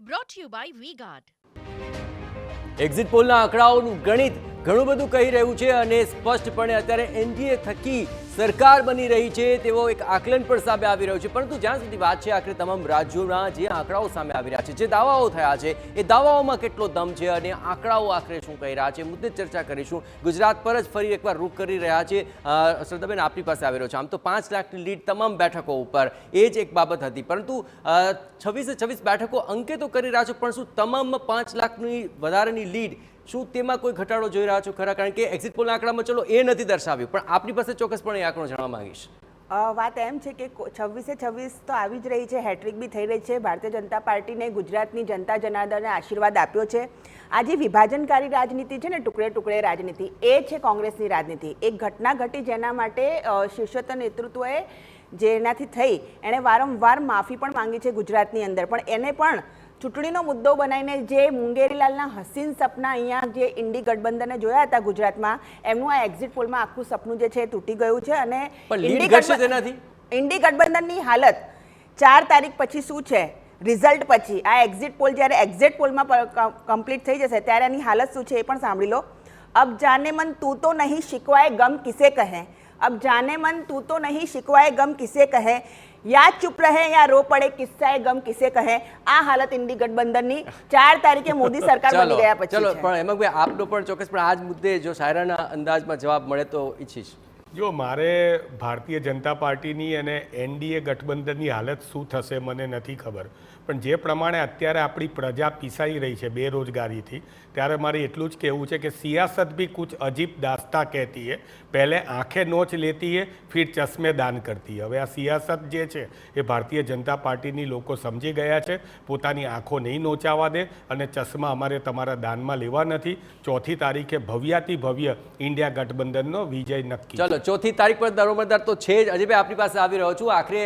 brought to you by V-Guard. Exit પોલના આંકડાઓનું ગણિત ઘણું બધું કહી રહ્યું છે અને સ્પષ્ટપણે અત્યારે એનડીએ થકી સરકાર બની રહી છે તેવો એક આકલન પણ સામે આવી રહ્યું છે. પરંતુ જ્યાં સુધી વાત છે આખરે તમામ રાજ્યોના જે આંકડાઓ સામે આવી રહ્યા છે, જે દાવાઓ થયા છે, એ દાવાઓમાં કેટલો દમ છે અને આંકડાઓ આખરે શું કહી રહ્યા છે, મુદ્દે ચર્ચા કરીશું. ગુજરાત પર જ ફરી એકવાર રૂખ કરી રહ્યા છે. શ્રદ્ધાબેન, આપની પાસે આવી રહ્યો છે. આમ તો 5 લાખની લીડ તમામ બેઠકો ઉપર, એ જ એક બાબત હતી. પરંતુ 26 બેઠકો અંકે તો કરી રહ્યા છો, પણ શું તમામમાં 5 લાખની વધારાની લીડ, શું તેમાં કોઈ ઘટાડો જોઈ રહ્યા છો ખરા? કારણ કે એક્ઝિટ પોલના આંકડામાં ચલો એ નથી દર્શાવ્યું, પણ આપની પાસે ચોક્કસપણે એ આંકડો જાણવા માંગીશ. વાત એમ છે કે 26 તો આવી જ રહી છે, હેટ્રિક બી થઈ રહી છે. ભારતીય જનતા પાર્ટીને ગુજરાતની જનતા જનાર્દને આશીર્વાદ આપ્યો છે. આ જે વિભાજનકારી રાજનીતિ છે ને, ટુકડે ટુકડે રાજનીતિ, એ છે કોંગ્રેસની રાજનીતિ. એક ઘટના ઘટી જેના માટે શીર્ષસ્થ નેતૃત્વએ જેનાથી થઈ એણે વારંવાર માફી પણ માંગી છે ગુજરાતની અંદર. પણ એને પણ ચૂંટણીનો મુદ્દો બનાવીને જે મુંગેરીલાલના હસીન સપના અહીંયા જે ઇન્ડી ગઠબંધને જોયા હતા ગુજરાતમાં, એમનું આ એક્ઝિટ પોલમાં આખું સપનું જે છે એ તૂટી ગયું છે. અને ઇન્ડી ગઠબંધનની હાલત 4 તારીખ પછી શું છે, રિઝલ્ટ પછી, આ એક્ઝિટ પોલ જ્યારે એક્ઝિટ પોલમાં કમ્પ્લીટ થઈ જશે ત્યારે એની હાલત શું છે એ પણ સાંભળી લો. અબ જાને મન તું તો નહીં શિકવાય ગમ કિસે કહે, अब जाने मन तू तो नहीं शिकवाए गम किसे कहे, या चुप रहे या रो પડે કિસ્સાએ ગમ કિસે કહે. આ હાલત ઇન્ડી ગઠબંધનની 4 તારીખે મોદી સરકાર બની ગયા પછી. ચલો, પણ હેમંતભાઈ, આપનો પણ ચોક્કસ પણ આ જ મુદ્દે જો શાયરાના અંદાજમાં જવાબ મળે તો ઈચ્છીશ. જો મારે ભારતીય જનતા પાર્ટીની અને એનડીએ ગઠબંધનની હાલત શું થશે મને નથી ખબર, પણ જે પ્રમાણે અત્યારે આપણી પ્રજા પીસાઈ રહી છે બેરોજગારીથી, ત્યારે મારે એટલું જ કહેવું છે કે સિયાસત भी कुछ अजीब दास्ता कहती है, पहले आंखें नोच लेती है फिर चश्मे दान करती है. હવે આ સિયાસત જે છે એ ભારતીય જનતા પાર્ટીની લોકો સમજી ગયા છે. પોતાની આંખો નહીં નોચાવા દે અને ચશ્મા અમારે તમારા દાનમાં લેવા નથી. 4મી તારીખે ભવ્યાતિ ભવ્ય ઇન્ડિયા ગઠબંધનનો વિજય નક્કી. ચલો, 4મી તારીખ પર દારોમદાર તો છે જ. અજયભાઈ, આપની પાસે આવી રહ્યો છું. આખરે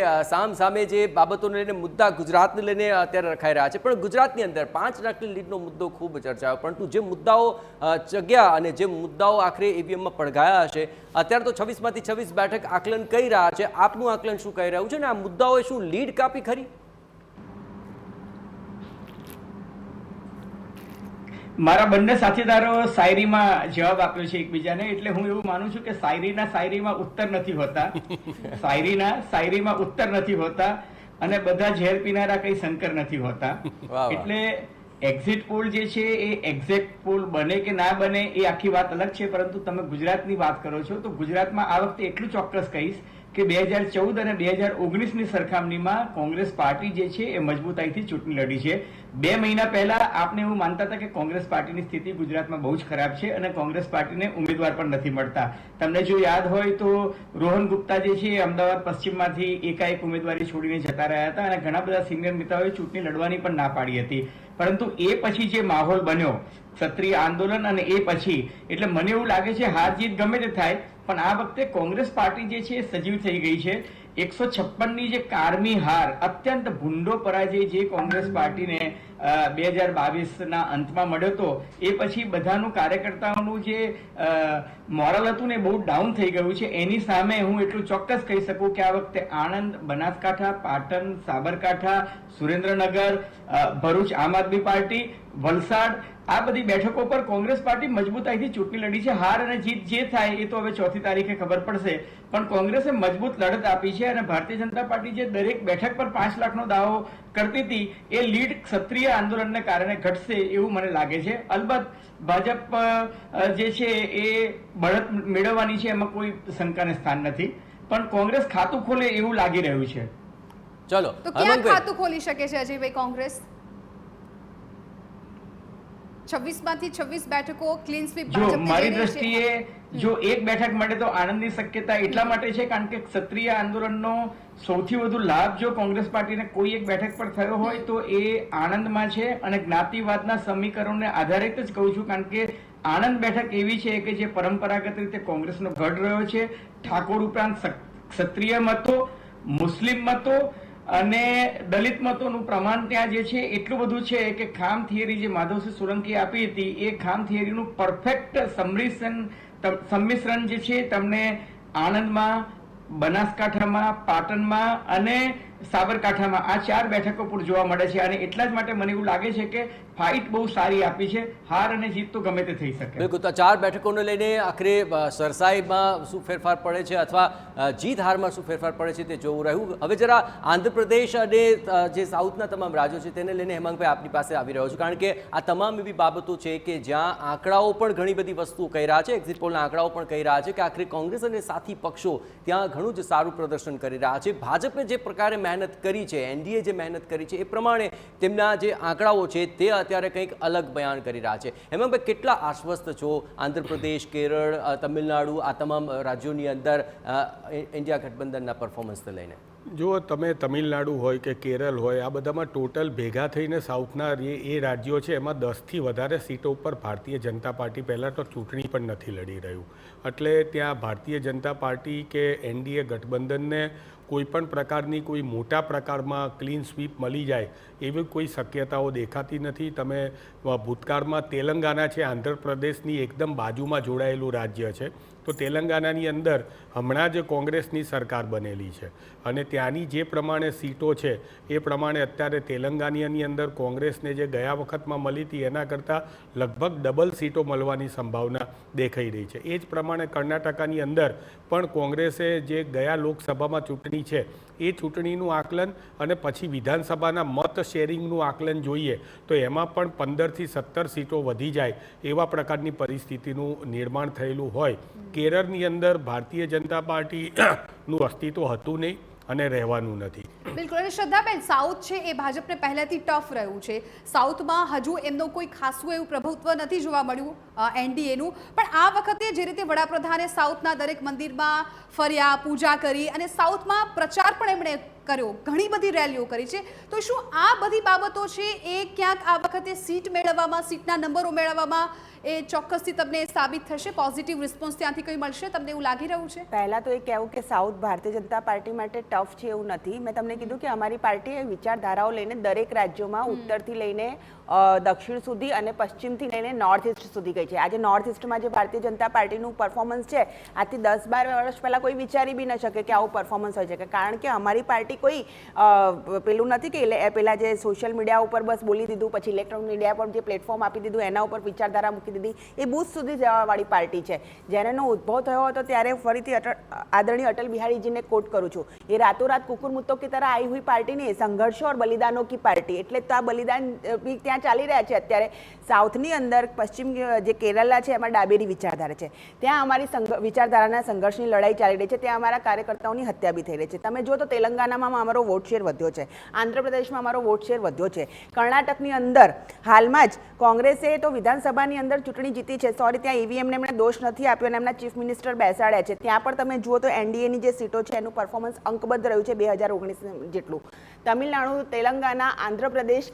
સામે જે બાબતોને લઈને મુદ્દા ગુજરાતને લઈને અત્યારે રખાઈ રહ્યા છે, પણ ગુજરાતની અંદર 5 લાખની લીડનો મુદ્દો ખૂબ ચર્ચાયો. પરંતુ જે મુદ્દાઓ જગ્યા અને જે મુદ્દાઓ આખરે ઈવીએમમાં પડઘાયા હશે, અત્યારે તો 26માંથી 26 બેઠક આકલન કહી રહ્યા છે. આપનું આકલન શું કહી રહ્યું છે ને આ મુદ્દાઓએ શું લીડ કાપી ખરી? મારા બંને સાથીદારો શાયરીમાં જવાબ આપ્યો છે એકબીજાને, એટલે હું એવું માનું છું કે શાયરીમાં ઉત્તર નથી હોતા, શાયરીમાં ઉત્તર નથી હોતા, અને બધા ઝેર પીનારા કઈ શંકર નથી હોતા. એટલે એક્ઝિટ પોલ જે છે એ એક્ઝિટ પોલ બને કે ના બને એ આખી વાત અલગ છે. પરંતુ તમે ગુજરાતની વાત કરો છો તો ગુજરાતમાં આ વખતે એટલું ચોક્કસ કહીશ કે 2014 અને 2019ની સરખામણીમાં કોંગ્રેસ પાર્ટી જે છે એ મજબૂતાઈથી ચૂંટણી લડી છે. 2 મહિના પહેલા આપણે એવું માનતા હતા કે કોંગ્રેસ પાર્ટીની સ્થિતિ ગુજરાતમાં બહુ જ ખરાબ છે અને કોંગ્રેસ પાર્ટીને ઉમેદવાર પણ નથી મળતા. તમને જો યાદ હોય તો રોહન ગુપ્તા જે છે એ અમદાવાદ પશ્ચિમમાંથી એકાએક ઉમેદવારી છોડીને જતા રહ્યા હતા અને ઘણા બધા સિનિયર નેતાઓએ ચૂંટણી લડવાની પણ ના પાડી હતી. પરંતુ એ પછી જે માહોલ બન્યો, ક્ષત્રિય આંદોલન, અને એ પછી, એટલે મને એવું લાગે છે હાર જીત ગમે તે થાય, પણ આ વખતે કોંગ્રેસ પાર્ટી જે છે એ સજીવ થઈ ગઈ છે. 156ની જે કારમી હાર, અત્યંત ભૂંડો પરાજય જે કોંગ્રેસ પાર્ટીને 2022ના અંતમાં મળ્યો હતો, એ પછી બધાનું કાર્યકર્તાઓનું જે મોરલ હતું ને બહુ ડાઉન થઈ ગયું છે. એની સામે હું એટલું ચોક્કસ કહી શકું કે આ વખતે આણંદ, બનાસકાંઠા, પાટણ, સાબરકાંઠા, સુરેન્દ્રનગર, ભરૂચ આમ આદમી પાર્ટી, વલસાડ, આ બધી બેઠકો પર કોંગ્રેસ પાર્ટી મજબૂતાઈથી ચૂંટણી લડી છે. હાર અને જીત જે થાય એ તો હવે 4મી તારીખે ખબર પડશે, પણ કોંગ્રેસે મજબૂત લડત આપી છે. અને ભારતીય જનતા પાર્ટી જે દરેક બેઠક પર 5 લાખનો દાવો કરતી હતી, એ લીડ ક્ષત્રિય આંદોલનને કારણે ઘટશે એવું મને લાગે છે. અલબત્ત ભાજપ જે છે એ બળત મેળવવાની છે, એમાં કોઈ શંકાને સ્થાન નથી, પણ કોંગ્રેસ ખાતું ખોલે એવું લાગી રહ્યું છે. ચલો, તો ક્યાં ખાતું ખોલી શકે છે અજયભાઈ કોંગ્રેસ? 26માંથી 26 બેઠકો ક્લીન સ્વીપ જો મારી દ્રષ્ટિએ જો એક બેઠક મળે તો આનંદની શક્યતા એટલા માટે છે કારણ કે ક્ષત્રિય આંદોલનનો સૌથી વધુ લાભ જો કોંગ્રેસ પાર્ટીને કોઈ એક બેઠક પર થયો હોય તો એ આણંદમાં છે. અને જ્ઞાતિવાદના સમીકરણોને આધારિત જ કહું છું, કારણ કે આણંદ બેઠક એવી છે કે જે પરંપરાગત રીતે કોંગ્રેસનો ગઢ રહ્યો છે. ઠાકોર ઉપરાંત ક્ષત્રિય મતો, મુસ્લિમ મતો અને દલિત મતોનું પ્રમાણ ત્યાં જે છે એટલું બધું છે કે ખામ થિયરી જે માધવસિંહ સોલંકી આપી હતી, એ ખામ થિયરીનું પરફેક્ટ સંમિશ્રણ જે છે તમને આણંદમાં, બનાસકાંઠામાં, પાટણમાં અને સાબરકાંઠામાં આ 4 બેઠકો પર જોવા મળે છે અને એટલા જ માટે મને એવું લાગે છે કે ફાઇટ બહુ સારી આપી છે. હાર અને જીત તો ગમે તે થઈ શકે. બિલકુલ. તો 4 બેઠકોને લઈને આખરે સરસાઈમાં શું ફેરફાર પડે છે અથવા જીત હારમાં શું ફેરફાર પડે છે તે જોવું રહ્યું. હવે જરા આંધ્રપ્રદેશ અને જે સાઉથના તમામ રાજ્યો છે તેને લઈને હેમાંગભાઈ આપની પાસે આવી રહ્યો છું, કારણ કે આ તમામ એવી બાબતો છે કે જ્યાં આંકડાઓ પણ ઘણી બધી વસ્તુઓ કહી રહ્યા છે, એક્ઝિટ પોલના આંકડાઓ પણ કહી રહ્યા છે કે આખરે કોંગ્રેસ અને સાથી પક્ષો ત્યાં ઘણું જ સારું પ્રદર્શન કરી રહ્યા છે. ભાજપે જે પ્રકારે મહેનત કરી છે, એનડીએ જે મહેનત કરી છે એ પ્રમાણે તેમના જે આંકડાઓ છે તે અત્યારે કંઈક અલગ બયાન કરી રહ્યા છે. હેમાંગભાઈ, કેટલા આશ્વસ્ત છો આંધ્રપ્રદેશ, કેરળ, તમિલનાડુ આ તમામ રાજ્યોની અંદર ઇન્ડિયા ગઠબંધનના પરફોર્મન્સને લઈને? જો તમે તમિલનાડુ હોય કે કેરળ હોય, આ બધામાં ટોટલ ભેગા થઈને સાઉથના એ રાજ્યો છે એમાં 10થી વધારે સીટો ઉપર ભારતીય જનતા પાર્ટી પહેલાં તો ચૂંટણી પણ નથી લડી રહ્યું. એટલે ત્યાં ભારતીય જનતા પાર્ટી કે એનડીએ ગઠબંધનને કોઈ પણ પ્રકારની કોઈ મોટા પ્રકારમાં ક્લીન સ્વીપ મળી જાય એવી કોઈ શક્યતાઓ દેખાતી નથી. તમે ભૂતકાળમાં તેલંગાના છે, આંધ્રપ્રદેશની એકદમ બાજુમાં જોડાયેલું રાજ્ય છે, તો તેલંગાનાની અંદર હમણાં જ કોંગ્રેસની સરકાર બનેલી છે અને ત્યાંની જે પ્રમાણે સીટો છે એ પ્રમાણે અત્યારે તેલંગાનાની અંદર કોંગ્રેસને જે ગયા વખતમાં મળી હતી એના કરતાં લગભગ ડબલ સીટો મળવાની સંભાવના દેખાઈ રહી છે. એ જ પ્રમાણે કર્ણાટકાની અંદર પણ કોંગ્રેસે જે ગયા લોકસભામાં ચૂંટણી છે એ ચૂંટણીનું આકલન અને પછી વિધાનસભાના મત શેરિંગનું આકલન જોઈએ તો એમાં પણ 15થી 17 સીટો વધી જાય એવા પ્રકારની પરિસ્થિતિનું નિર્માણ થયેલું હોય. કેરળની અંદર ભારતીય જનતા પાર્ટીનું અસ્તિત્વ હતું નહીં અને રહેવાનું નથી. બિલકુલ. અને શ્રદ્ધાબેન, સાઉથ છે એ ભાજપને પહેલેથી ટફ રહ્યું છે. સાઉથમાં હજુ એમનો કોઈ ખાસું એવું પ્રભુત્વ નથી જોવા મળ્યું એનડીએનું, પણ આ વખતે જે રીતે વડાપ્રધાને સાઉથના દરેક મંદિરમાં ફર્યા, પૂજા કરી અને સાઉથમાં પ્રચાર પણ એમણે કર્યો, ઘણી બધી રેલીઓ કરી છે, તો શું આ બધી બાબતો છે એ ક્યાંક આ વખતે સીટ મેળવવામાં, સીટના નંબરો મેળવવામાં એ ચોક્કસથી તમને સાબિત થશે? પોઝિટિવ રિસ્પોન્સ ત્યાંથી કોઈ મળશે? તમને એવું લાગી રહ્યું છે? પહેલાં તો એ કહેવું કે સાઉથ ભારતીય જનતા પાર્ટી માટે ટફ છે એવું નથી. મેં તમને કીધું કે અમારી પાર્ટીએ વિચારધારાઓ લઈને દરેક રાજ્યોમાં ઉત્તરથી લઈને દક્ષિણ સુધી અને પશ્ચિમથી લઈને નોર્થ ઇસ્ટ સુધી ગઈ છે. આજે નોર્થ ઇસ્ટમાં જે ભારતીય જનતા પાર્ટીનું પરફોર્મન્સ છે આજથી 10-12 વર્ષ પહેલાં કોઈ વિચારી બી ન શકે કે આવું પરફોર્મન્સ હોય છે, કારણ કે અમારી પાર્ટી કોઈ પેલું નથી કે પેલા જે સોશિયલ મીડિયા ઉપર બસ બોલી દીધું, પછી ઇલેક્ટ્રોનિક મીડિયા પર જે પ્લેટફોર્મ આપી દીધું એના ઉપર વિચારધારા મૂકી દીધી. એ બૂથ સુધી જવાવાળી પાર્ટી છે. જ્યારે એનો ઉદ્ભવ થયો હતો ત્યારે ફરીથી આદરણીય અટલ બિહારીજીને કોટ કરું છું, એ રાતોરાત કુકુર મુત્તો की तरह आई हुई पार्टी नहीं, संघर्षों और बलिदानों की पार्टी. એટલે તો આ બલિદાન બી ત્યાં ચાલી રહ્યા છે અત્યારે. સાઉથની અંદર પશ્ચિમ જે કેરલા છે એમાં ડાબેરી વિચારધારા છે, ત્યાં અમારી વિચારધારાના સંઘર્ષની લડાઈ ચાલી રહી છે, ત્યાં અમારા કાર્યકર્તાઓની હત્યા બી થઈ રહી છે. તમે જો તો તેલંગાનામાં અમારો વોટ શેર વધ્યો છે, આંધ્રપ્રદેશમાં અમારો વોટ શેર વધ્યો છે, કર્ણાટકની અંદર હાલમાં જ કોંગ્રેસે તો વિધાનસભાની અંદર ચૂંટણી જીતી છે. સોરી, ત્યાં ઈવીએમને એમણે દોષ નથી આપ્યો અને એમના ચીફ મિનિસ્ટર બેસાડ્યા છે. ત્યાં પણ તમે જુઓ તો એનડીએની જે સીટો છે એનું પરફોર્મન્સ અંકબદ્ધ રહ્યું છે 2019 જેટલું. તમિલનાડુ, તેલંગાના, આંધ્રપ્રદેશ,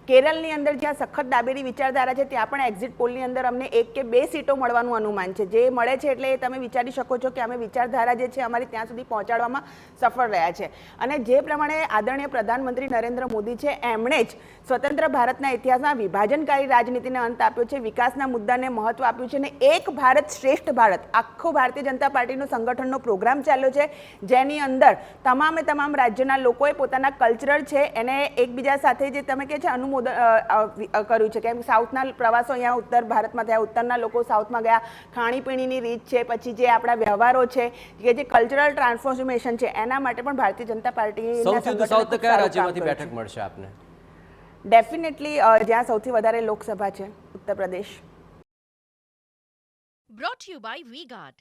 કેરળની અંદર જ્યાં સખત ડાબેરી વિચારધારા છે ત્યાં પણ એક્ઝિટ પોલની અંદર અમને 1 કે 2 સીટો મળવાનું અનુમાન છે. જે મળે છે એટલે તમે વિચારી શકો છો કે અમે વિચારધારા જે છે અમારી ત્યાં સુધી પહોંચાડવામાં સફળ રહ્યા છે. અને જે પ્રમાણે આદરણીય પ્રધાનમંત્રી નરેન્દ્ર મોદી છે એમણે જ સ્વતંત્ર ભારતના ઇતિહાસમાં વિભાજનકારી રાજનીતિને અંત આપ્યો છે, વિકાસના મુદ્દાને મહત્વ આપ્યું છે અને એક ભારત શ્રેષ્ઠ ભારત આખો ભારતીય જનતા પાર્ટીનો સંગઠનનો પ્રોગ્રામ ચાલ્યો છે, જેની અંદર તમામ રાજ્યના લોકોએ પોતાના કલ્ચરલ છે એને એકબીજા સાથે જે તમે કહે છે અનુમોદન કર્યું છે. કેમ સાઉથના પ્રવાસો અહીંયા ઉત્તર ભારતમાં થયા, ઉત્તરના લોકો સાઉથમાં ગયા, ખાણીપીણીની રીત છે, પછી જે આપણા વ્યવહારો છે, કે જે કલ્ચરલ ટ્રાન્સફોર્મેશન છે એના માટે પણ ભારતીય જનતા પાર્ટી સૌથી કયા રાજ્યમાંથી બેઠક મળશે આપને? ડેફિનેટલી જ્યાં સૌથી વધારે લોકસભા છે Uttar Pradesh. Brought to you by V-Guard.